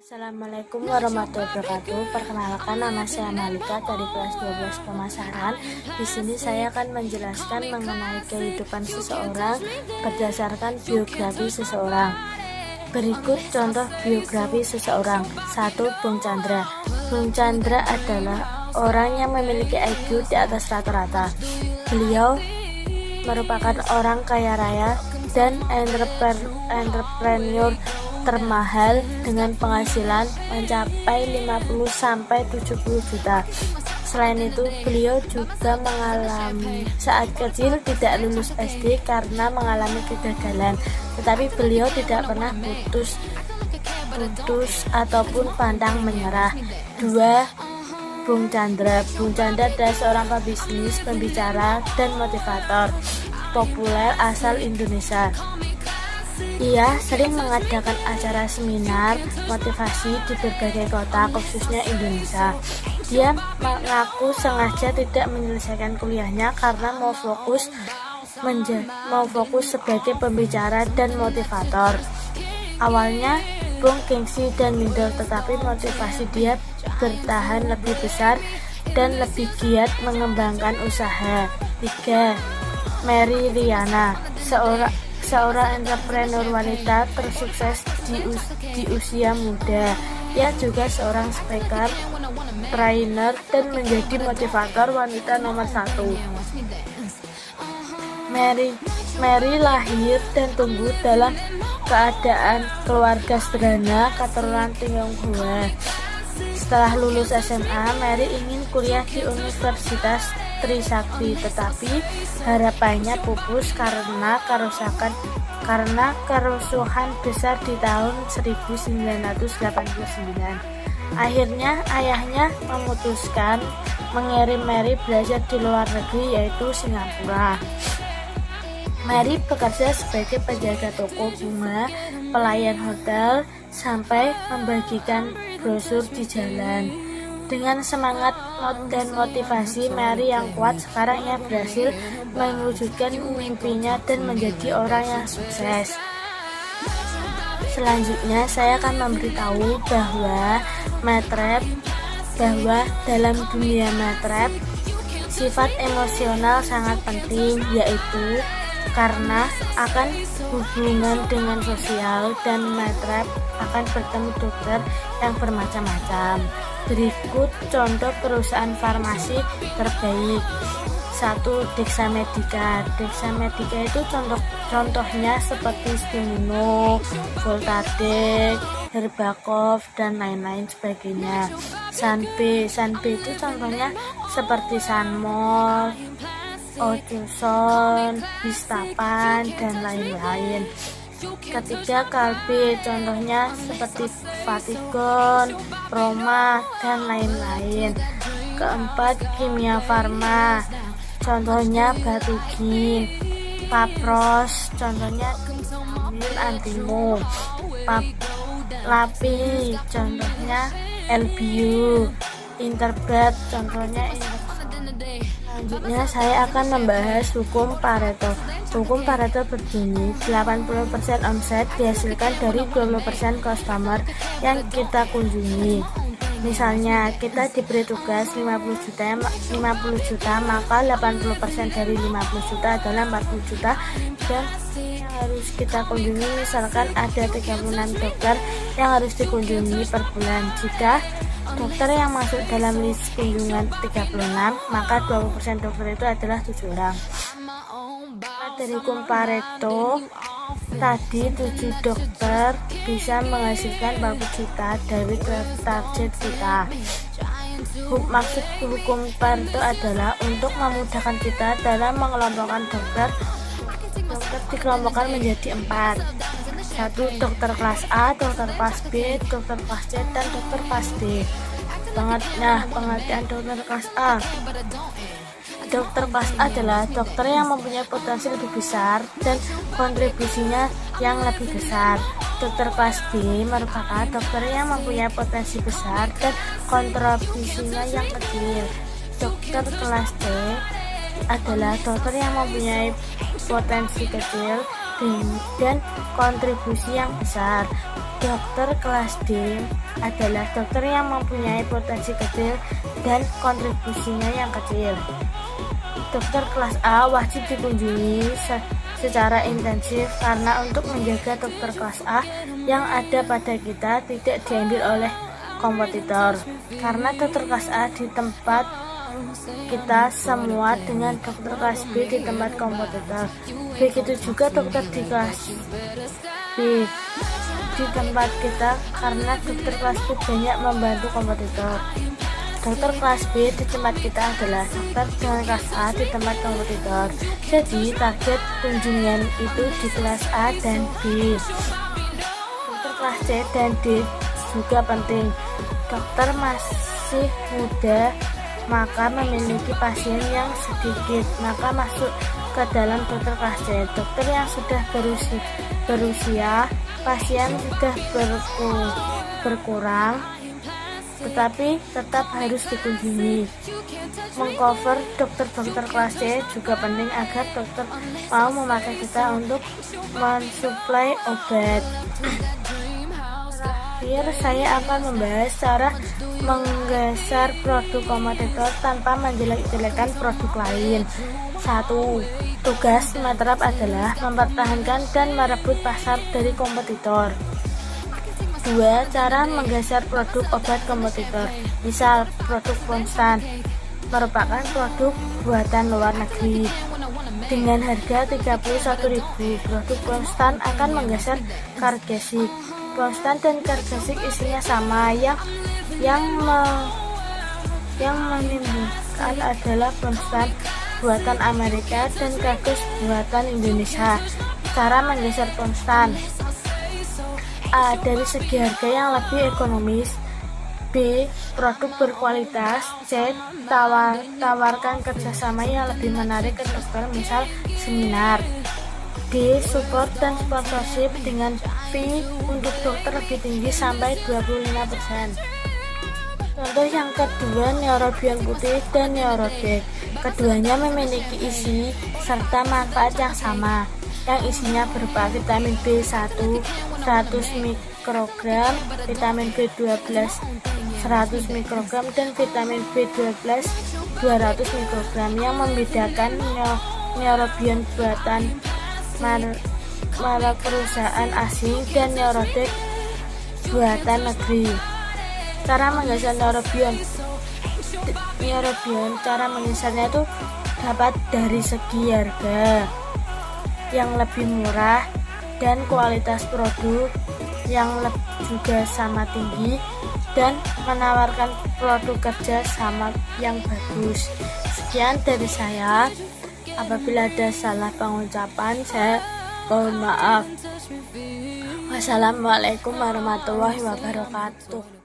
Assalamualaikum warahmatullahi wabarakatuh. Perkenalkan, nama saya Malika dari kelas 12 pemasaran. Di sini saya akan menjelaskan mengenai kehidupan seseorang berdasarkan biografi seseorang. Berikut contoh biografi seseorang. 1. Bung Chandra. Bung Chandra adalah orang yang memiliki IQ di atas rata-rata. Beliau merupakan orang kaya raya dan entrepreneur termahal dengan penghasilan mencapai 50-70 juta. Selain itu, beliau juga mengalami saat kecil tidak lulus SD karena mengalami kegagalan, tetapi beliau tidak pernah putus ataupun pantang menyerah. 2. Bung Chandra. Bung Chandra adalah seorang pebisnis, pembicara, dan motivator populer asal Indonesia. Ia sering mengadakan acara seminar motivasi di berbagai kota, khususnya Indonesia. Dia mengaku sengaja tidak menyelesaikan kuliahnya karena mau fokus sebagai pembicara dan motivator. Awalnya Bung gengsi dan minder, tetapi motivasi dia bertahan lebih besar dan lebih giat mengembangkan usaha. 3. Mary Riana, seorang entrepreneur wanita tersukses di usia muda. Ia juga seorang speaker, trainer, dan menjadi motivator wanita nomor 1. Mary lahir dan tumbuh dalam keadaan keluarga sederhana keturunan Tionghoa. Setelah lulus SMA, Mary ingin kuliah di Universitas Trisakti, tetapi harapannya pupus karena kerusuhan besar di tahun 1989. Akhirnya ayahnya memutuskan mengirim Mary belajar di luar negeri, yaitu Singapura. Mary bekerja sebagai penjaga toko bunga, pelayan hotel, sampai membagikan brosur di jalan. Dengan semangat dan motivasi Mary yang kuat, sekarang ia berhasil mewujudkan mimpinya dan menjadi orang yang sukses. Selanjutnya saya akan memberitahu bahwa dalam dunia matrep sifat emosional sangat penting, yaitu karena akan hubungan dengan sosial, dan matrep akan bertemu dokter yang bermacam-macam. Berikut contoh perusahaan farmasi terbaik. 1. Dexamedica. Dexamedica itu contohnya seperti Stimino, Voltadec, Herbakov, dan lain-lain sebagainya. Sanbe itu contohnya seperti Sanmol, Ocuson, Bistapan, dan lain-lain. Ketiga, Kalbe, contohnya seperti Fatigon, Roma, dan lain-lain. Keempat, Kimia Farma, contohnya Batugin. Papros, contohnya Antimo. Lapi, contohnya LBU. Interbrat, contohnya Selanjutnya saya akan membahas hukum Pareto. Hukum Pareto berbunyi 80% omset dihasilkan dari 20% customer yang kita kunjungi. Misalnya kita diberi tugas 50 juta, maka 80% dari 50 juta adalah 40 juta, dan yang harus kita kunjungi misalkan ada 36 dokter yang harus dikunjungi per bulan. Jika dokter yang masuk dalam list kunjungan 36, maka 20% dokter itu adalah 7 orang. Dari hukum Pareto tadi, 7 dokter bisa menghasilkan 40 juta dari target kita. Maksud hukum Pareto adalah untuk memudahkan kita dalam mengelompokkan dokter dikelompokkan menjadi 4. 1. Dokter kelas A, dokter kelas B, dokter kelas C, dan dokter kelas D. Pengertian dokter kelas A. Dokter kelas A adalah dokter yang mempunyai potensi lebih besar dan kontribusinya yang lebih besar. Dokter kelas B merupakan dokter yang mempunyai potensi besar dan kontribusinya yang kecil. Dokter kelas D adalah dokter yang mempunyai potensi kecil dan kontribusi yang besar. Dokter kelas D adalah dokter yang mempunyai potensi kecil dan kontribusinya yang kecil. Dokter kelas A wajib dikunjungi secara intensif karena untuk menjaga dokter kelas A yang ada pada kita tidak diambil oleh kompetitor. Karena dokter kelas A di tempat kita semua dengan dokter kelas B di tempat kompetitor. Begitu juga dokter di kelas B di tempat kita karena dokter kelas B banyak membantu kompetitor. Dokter kelas B di tempat kita adalah dokter dengan kelas A di tempat kompetitor. Jadi target kunjungan itu di kelas A dan B. Dokter kelas C dan D juga penting. Dokter masih muda maka memiliki pasien yang sedikit, maka masuk ke dalam dokter kelas C. Dokter yang sudah berusia pasien sudah berkurang tetapi tetap harus dikunjungi. Mengcover dokter-dokter kelas C juga penting agar dokter mau memakai kita untuk mensuplai obat. Terakhir, saya akan membahas cara menggeser produk kompetitor tanpa menjelek-jelekan produk lain. 1. Tugas Matrap adalah mempertahankan dan merebut pasar dari kompetitor. 2. Cara menggeser produk obat kompetitor. Misal, produk Ponstan merupakan produk buatan luar negeri. Dengan harga 31.000, produk Ponstan akan menggeser Cargesic. Ponstan dan Cargesic isinya sama, yang menimbulkan adalah Ponstan buatan Amerika dan Cargesic buatan Indonesia. Cara menggeser Ponstan: A. Dari segi harga yang lebih ekonomis. B. Produk berkualitas. C. Tawarkan kerjasama yang lebih menarik ke dokter, misal seminar. D. Support dan sponsorship dengan fee untuk dokter lebih tinggi sampai 25%. Contoh yang kedua, Neurobion putih dan Neurodek. Keduanya memiliki isi serta manfaat yang sama, yang isinya berupa vitamin B1 100 mikrogram, vitamin B12 100 mikrogram, dan vitamin B12 200 mikrogram. Yang membedakan Neurobion buatan perusahaan asing dan Neurodek buatan negeri. Cara menggeser Neurobion, cara menggesernya itu dapat dari segi harga yang lebih murah dan kualitas produk yang juga sama tinggi, dan menawarkan produk kerja sama yang bagus. Sekian dari saya. Apabila ada salah pengucapan, saya mohon maaf. Wassalamualaikum warahmatullahi wabarakatuh.